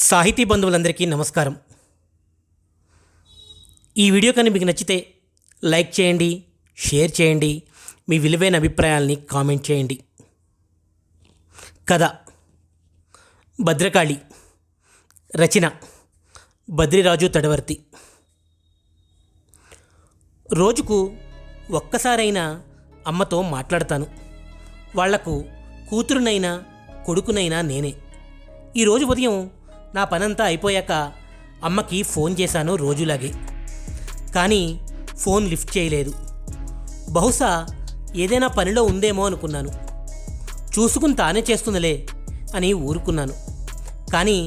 సాహితీ బంధువులందరికీ నమస్కారం. ఈ వీడియో కానీ మీకు నచ్చితే లైక్ చేయండి, షేర్ చేయండి, మీ విలువైన అభిప్రాయాల్ని కామెంట్ చేయండి. కథ భద్రకాళి, రచన బద్రిరాజు తడవర్తి. రోజుకు ఒక్కసారైనా అమ్మతో మాట్లాడతాను. వాళ్లకు కూతురునైనా కొడుకునైనా నేనే. ఈరోజు ఉదయం నా పనంతా అయిపోయాక అమ్మకి ఫోన్ చేశాను రోజులాగే. కానీ ఫోన్ లిఫ్ట్ చేయలేదు. బహుశా ఏదైనా పనిలో ఉందేమో అనుకున్నాను. చూసుకుని తానే చేస్తుందిలే అని ఊరుకున్నాను. కానీ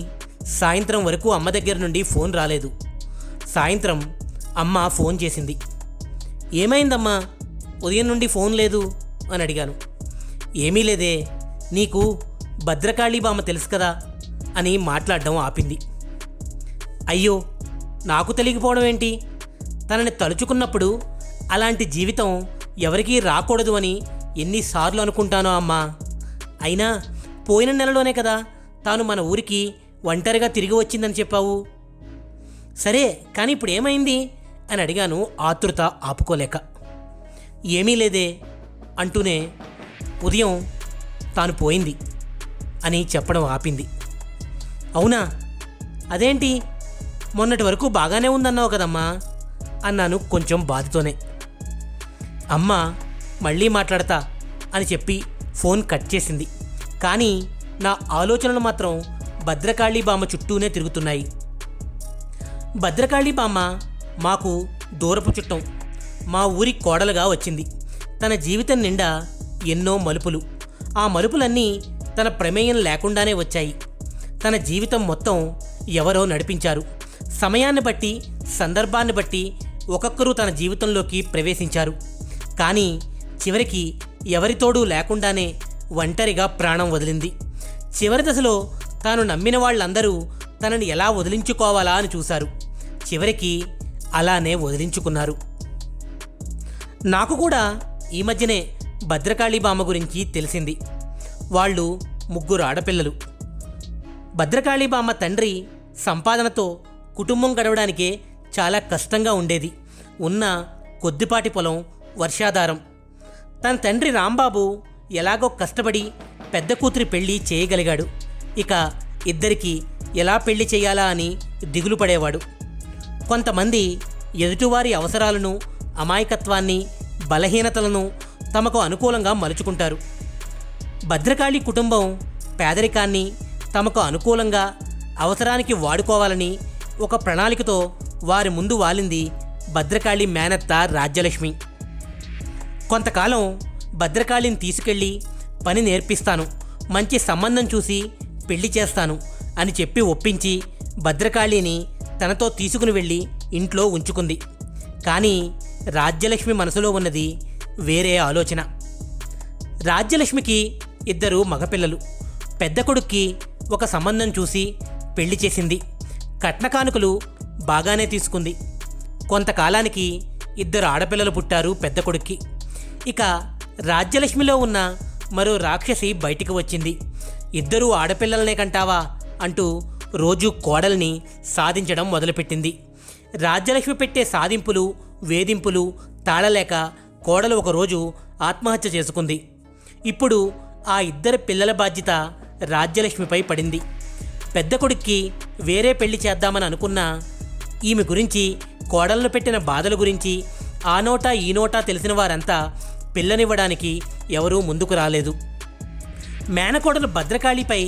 సాయంత్రం వరకు అమ్మ దగ్గర నుండి ఫోన్ రాలేదు. సాయంత్రం అమ్మ ఫోన్ చేసింది. ఏమైందమ్మా, ఉదయం నుండి ఫోన్ లేదు అని అడిగాను. ఏమీ లేదే, నీకు భద్రకాళి బామ్మ తెలుసు కదా అని మాట్లాడడం ఆపింది. అయ్యో, నాకు తెలియకపోవడం ఏంటి? తనని తలుచుకున్నప్పుడు అలాంటి జీవితం ఎవరికీ రాకూడదు అని ఎన్నిసార్లు అనుకుంటానో అమ్మా. అయినా పోయిన నెలలోనే కదా తాను మన ఊరికి ఒంటరిగా తిరిగి వచ్చిందని చెప్పావు. సరే, కానీ ఇప్పుడు ఏమైంది అని అడిగాను ఆతృత ఆపుకోలేక. ఏమీ లేదే అంటూనే ఉదయం తాను పోయింది అని చెప్పడం ఆపింది. అవునా, అదేంటి? మొన్నటి వరకు బాగానే ఉందన్నావు కదమ్మా అన్నాను కొంచెం బాధతోనే. అమ్మ మళ్ళీ మాట్లాడతా అని చెప్పి ఫోన్ కట్ చేసింది. కానీ నా ఆలోచనలు మాత్రం భద్రకాళి బామ్మ చుట్టూనే తిరుగుతున్నాయి. భద్రకాళి బామ్మ మాకు దూరపు చుట్టం. మా ఊరి కోడలుగా వచ్చింది. తన జీవితం నిండా ఎన్నో మలుపులు. ఆ మలుపులన్నీ తన ప్రమేయం లేకుండానే వచ్చాయి. తన జీవితం మొత్తం ఎవరో నడిపించారు. సమయాన్ని బట్టి, సందర్భాన్ని బట్టి ఒక్కొక్కరు తన జీవితంలోకి ప్రవేశించారు. కానీ చివరికి ఎవరితోడూ లేకుండానే ఒంటరిగా ప్రాణం వదిలింది. చివరి దశలో తాను నమ్మిన వాళ్ళందరూ తనని ఎలా వదిలించుకోవాలా అని చూశారు. చివరికి అలానే వదిలించుకున్నారు. నాకు కూడా ఈ మధ్యనే భద్రకాళి బామ్మ గురించి తెలిసింది. వాళ్ళు 3 ఆడపిల్లలు. భద్రకాళి బామ్మ తండ్రి సంపాదనతో కుటుంబం గడవడానికే చాలా కష్టంగా ఉండేది. ఉన్న కొద్దిపాటి పొలం వర్షాధారం. తన తండ్రి రాంబాబు ఎలాగో కష్టపడి పెద్ద కూతురి పెళ్లి చేయగలిగాడు. ఇక ఇద్దరికి ఎలా పెళ్లి చేయాలా అని దిగులు పడేవాడు. కొంతమంది ఎదుటివారి అవసరాలను, అమాయకత్వాన్ని, బలహీనతలను తమకు అనుకూలంగా మలుచుకుంటారు. భద్రకాళి కుటుంబం పేదరికాన్ని తమకు అనుకూలంగా అవసరానికి వాడుకోవాలని ఒక ప్రణాళికతో వారి ముందు వాలింది భద్రకాళి మేనత్త రాజ్యలక్ష్మి. కొంతకాలం భద్రకాళిని తీసుకెళ్ళి పని నేర్పిస్తాను, మంచి సంబంధం చూసి పెళ్లి చేస్తాను అని చెప్పి ఒప్పించి భద్రకాళిని తనతో తీసుకుని వెళ్ళి ఇంట్లో ఉంచుకుంది. కానీ రాజ్యలక్ష్మి మనసులో ఉన్నది వేరే ఆలోచన. రాజ్యలక్ష్మికి 2 మగపిల్లలు. పెద్ద కొడుక్కి ఒక సంబంధం చూసి పెళ్లి చేసింది. కట్న కానుకలు బాగానే తీసుకుంది. కొంతకాలానికి 2 ఆడపిల్లలు పుట్టారు పెద్ద కొడుక్కి. ఇక రాజ్యలక్ష్మిలో ఉన్న మరో రాక్షసి బయటికి వచ్చింది. 2 ఆడపిల్లలనే కంటావా అంటూ రోజు కోడల్ని సాధించడం మొదలుపెట్టింది. రాజ్యలక్ష్మి పెట్టే సాధింపులు, వేధింపులు తాళలేక కోడలు ఒకరోజు ఆత్మహత్య చేసుకుంది. ఇప్పుడు ఆ 2 పిల్లల బాధ్యత రాజ్యలక్ష్మిపై పడింది. పెద్ద కొడుక్కి వేరే పెళ్లి చేద్దామని అనుకున్నా ఈమె గురించి, కోడలను పెట్టిన బాధల గురించి ఆ నోటా ఈ నోటా తెలిసిన వారంతా పిల్లనివ్వడానికి ఎవరూ ముందుకు రాలేదు. మేనకోడలు భద్రకాళిపై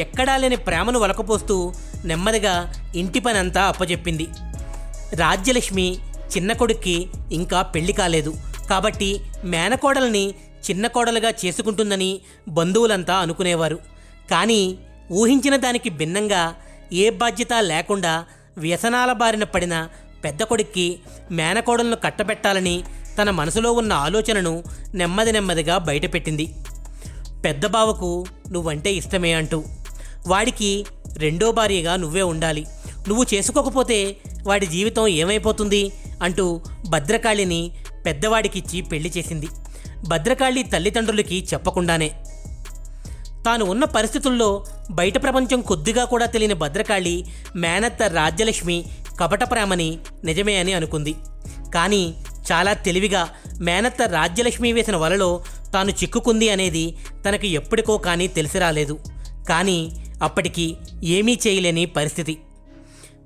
ఎక్కడా లేని ప్రేమను వలకపోస్తూ నెమ్మదిగా ఇంటి పనంతా అప్పచెప్పింది. రాజ్యలక్ష్మి చిన్న కొడుక్కి ఇంకా పెళ్లి కాలేదు కాబట్టి మేనకోడల్ని చిన్న కోడలుగా చేసుకుంటుందని బంధువులంతా అనుకునేవారు. కానీ ఊహించిన దానికి భిన్నంగా ఏ బాధ్యత లేకుండా వ్యసనాల బారిన పడిన పెద్ద కొడుక్కి మేనకోడలను కట్టబెట్టాలని తన మనసులో ఉన్న ఆలోచనను నెమ్మదిగా బయటపెట్టింది. పెద్ద బావకు నువ్వంటే ఇష్టమే అంటూ, వాడికి 2వ భార్యగా నువ్వే ఉండాలి, నువ్వు చేసుకోకపోతే వాడి జీవితం ఏమైపోతుంది అంటూ భద్రకాళిని పెద్దవాడికిచ్చి పెళ్లి చేసింది. భద్రకాళి తల్లిదండ్రులకి చెప్పకుండానే. తాను ఉన్న పరిస్థితుల్లో బయట ప్రపంచం కొద్దిగా కూడా తెలియని భద్రకాళి మేనత్త రాజ్యలక్ష్మి కపట ప్రేమని నిజమే అని అనుకుంది. కానీ చాలా తెలివిగా మేనత్త రాజ్యలక్ష్మి వేసిన వలలో తాను చిక్కుకుంది అనేది తనకి ఎప్పటికో కానీ తెలిసి రాలేదు. కానీ అప్పటికి ఏమీ చేయలేని పరిస్థితి.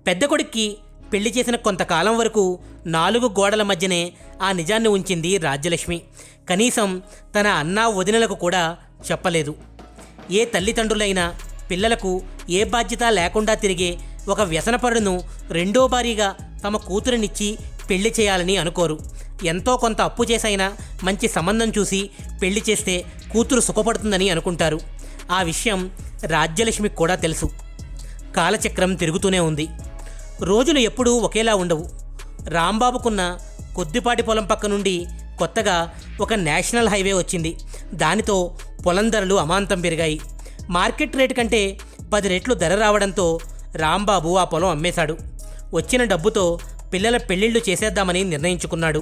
పెద్ద కొడుక్కి పెళ్లి చేసిన కొంతకాలం వరకు 4 గోడల మధ్యనే ఆ నిజాన్ని ఉంచింది రాజ్యలక్ష్మి. కనీసం తన అన్నా వదినలకు కూడా చెప్పలేదు. ఏ తల్లిదండ్రులైనా పిల్లలకు ఏ బాధ్యత లేకుండా తిరిగే ఒక వ్యసనపరుడును రెండో భారీగా తమ కూతురినిచ్చి పెళ్లి చేయాలని అనుకోరు. ఎంతో కొంత అప్పు చేసైనా మంచి సంబంధం చూసి పెళ్లి చేస్తే కూతురు సుఖపడుతుందని అనుకుంటారు. ఆ విషయం రాజ్యలక్ష్మికి కూడా తెలుసు. కాలచక్రం తిరుగుతూనే ఉంది. రోజులు ఎప్పుడూ ఒకేలా ఉండవు. రాంబాబుకున్న కొద్దిపాటి పొలం పక్క నుండి కొత్తగా ఒక నేషనల్ హైవే వచ్చింది. దానితో పొలం ధరలు అమాంతం పెరిగాయి. మార్కెట్ రేటు కంటే 10 రెట్లు ధర రావడంతో రాంబాబు ఆ పొలం అమ్మేశాడు. వచ్చిన డబ్బుతో పిల్లల పెళ్లిళ్ళు చేసేద్దామని నిర్ణయించుకున్నాడు.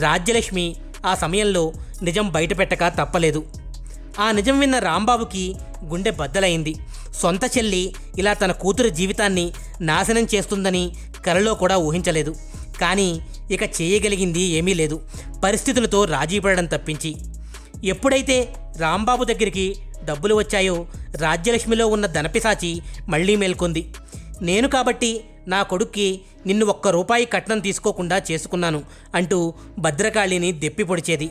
రాజ్యలక్ష్మి ఆ సమయంలో నిజం బయటపెట్టక తప్పలేదు. ఆ నిజం విన్న రాంబాబుకి గుండె బద్దలైంది. సొంత చెల్లి ఇలా తన కూతురు జీవితాన్ని నాశనం చేస్తుందని కలలో కూడా ఊహించలేదు. కానీ ఇక చేయగలిగింది ఏమీ లేదు, పరిస్థితులతో రాజీ పడడం తప్పించి. ఎప్పుడైతే రాంబాబు దగ్గరికి డబ్బులు వచ్చాయో రాజ్యలక్ష్మిలో ఉన్న ధనపిశాచి మళ్లీ మేల్కొంది. నేను కాబట్టి నా కొడుక్కి నిన్ను 1 రూపాయి కట్నం తీసుకోకుండా చేసుకున్నాను అంటూ భద్రకాళిని దెప్పి పొడిచేది.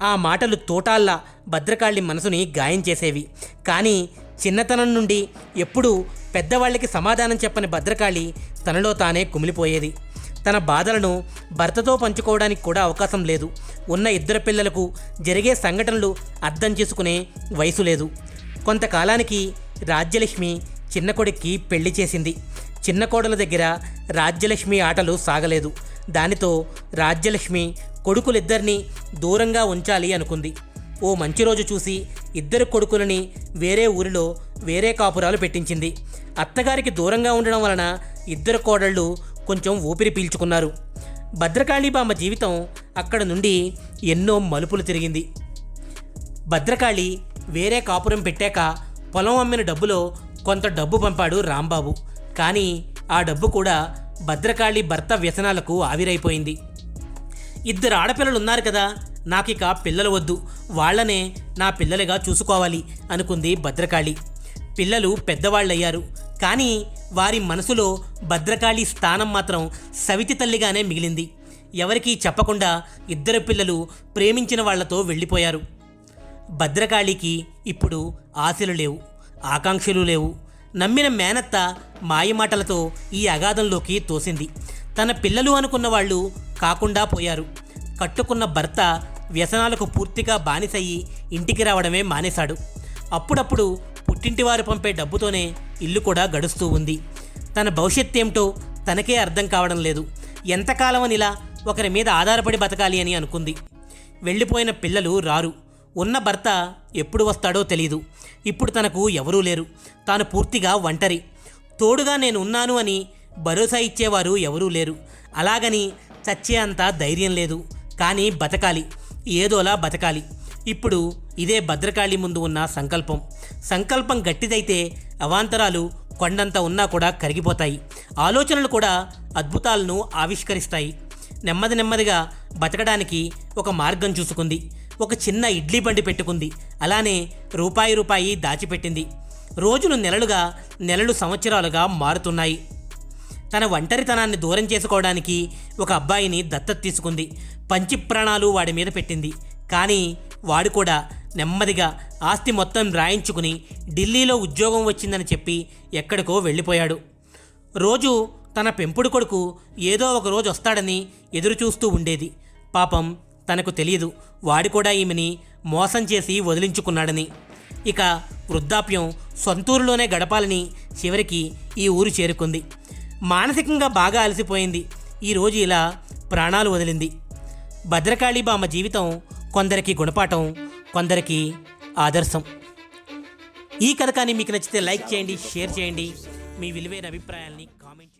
ఆ మాటలు తోటాల్లా భద్రకాళి మనసుని గాయం చేసేవి. కానీ చిన్నతనం నుండి ఎప్పుడూ పెద్దవాళ్ళకి సమాధానం చెప్పని భద్రకాళి తనలో తానే కుమిలిపోయేది. తన బాధలను భర్తతో పంచుకోవడానికి కూడా అవకాశం లేదు. ఉన్న 2 పిల్లలకు జరిగే సంఘటనలు అర్థం చేసుకునే వయసు లేదు. కొంతకాలానికి రాజ్యలక్ష్మి చిన్న కొడుక్కి పెళ్లి చేసింది. చిన్న కోడల దగ్గర రాజ్యలక్ష్మి ఆటలు సాగలేదు. దానితో రాజ్యలక్ష్మి కొడుకులిద్దరినీ దూరంగా ఉంచాలి అనుకుంది. ఓ మంచి రోజు చూసి 2 కొడుకులని వేరే ఊరిలో వేరే కాపురాలు పెట్టించింది. అత్తగారికి దూరంగా ఉండడం వలన 2 కోడళ్ళు కొంచెం ఊపిరి పీల్చుకున్నారు. భద్రకాళిబామ్మ జీవితం అక్కడ నుండి ఎన్నో మలుపులు తిరిగింది. భద్రకాళి వేరే కాపురం పెట్టాక పొలం అమ్మిన డబ్బులో కొంత డబ్బు పంపాడు రాంబాబు. కానీ ఆ డబ్బు కూడా భద్రకాళి భర్త వ్యసనాలకు ఆవిరైపోయింది. 2 ఆడపిల్లలున్నారు కదా, నాకిక పిల్లలు వద్దు, వాళ్లనే నా పిల్లలుగా చూసుకోవాలి అనుకుంది భద్రకాళి. పిల్లలు పెద్దవాళ్ళయ్యారు. కానీ వారి మనసులో భద్రకాళి స్థానం మాత్రం సవితి తల్లిగానే మిగిలింది. ఎవరికీ చెప్పకుండా 2 పిల్లలు ప్రేమించిన వాళ్లతో వెళ్ళిపోయారు. భద్రకాళికి ఇప్పుడు ఆశలు లేవు, ఆకాంక్షలు లేవు. నమ్మిన మేనత్త మాయమాటలతో ఈ అగాధంలోకి తోసింది. తన పిల్లలు అనుకున్న వాళ్ళు కాకుండా పోయారు. కట్టుకున్న భర్త వ్యసనాలకు పూర్తిగా బానిసయ్యి ఇంటికి రావడమే మానేశాడు. అప్పుడప్పుడు పుట్టింటివారు పంపే డబ్బుతోనే ఇల్లు కూడా గడుస్తూ ఉంది. తన భవిష్యత్ ఏమిటో తనకే అర్థం కావడం లేదు. ఎంతకాలమనిలా ఒకరి మీద ఆధారపడి బతకాలి అని అనుకుంది. వెళ్ళిపోయిన పిల్లలు రారు. ఉన్న భర్త ఎప్పుడు వస్తాడో తెలీదు. ఇప్పుడు తనకు ఎవరూ లేరు. తాను పూర్తిగా ఒంటరి. తోడుగా నేను ఉన్నాను అని భరోసా ఇచ్చేవారు ఎవరూ లేరు. అలాగని చచ్చే అంత ధైర్యం లేదు. కానీ బతకాలి, ఏదోలా బతకాలి. ఇప్పుడు ఇదే భద్రకాళి ముందు ఉన్న సంకల్పం. సంకల్పం గట్టిదైతే అవాంతరాలు కొండంత ఉన్నా కూడా కరిగిపోతాయి. ఆలోచనలు కూడా అద్భుతాలను ఆవిష్కరిస్తాయి. నెమ్మదిగా బతకడానికి ఒక మార్గం చూసుకుంది. ఒక చిన్న ఇడ్లీ బండి పెట్టుకుంది. అలానే రూపాయి దాచిపెట్టింది. రోజులు నెలలుగా, నెలలు సంవత్సరాలుగా మారుతున్నాయి. తన ఒంటరితనాన్ని దూరం చేసుకోవడానికి ఒక అబ్బాయిని దత్తత తీసుకుంది. పంచి ప్రాణాలు వాడి మీద పెట్టింది. కానీ వాడు కూడా నెమ్మదిగా ఆస్తి మొత్తం రాయించుకుని ఢిల్లీలో ఉద్యోగం వచ్చిందని చెప్పి ఎక్కడికో వెళ్ళిపోయాడు. రోజు తన పెంపుడు కొడుకు ఏదో ఒక రోజు వస్తాడని ఎదురుచూస్తూ ఉండేది. పాపం తనకు తెలియదు వాడు కూడా ఈమెని మోసం చేసి వదిలించుకున్నాడని. ఇక వృద్ధాప్యం సొంతూరులోనే గడపాలని చివరికి ఈ ఊరు చేరుకుంది. మానసికంగా బాగా అలసిపోయింది. ఈరోజు ఇలా ప్రాణాలు వదిలింది. భద్రకాళిబామ్మ జీవితం కొందరికి గుణపాఠం, కొందరికి ఆదర్శం. ఈ కథ కానీ మీకు నచ్చితే లైక్ చేయండి, షేర్ చేయండి. మీ విలువైన అభిప్రాయాల్ని కామెంట్ చేయండి.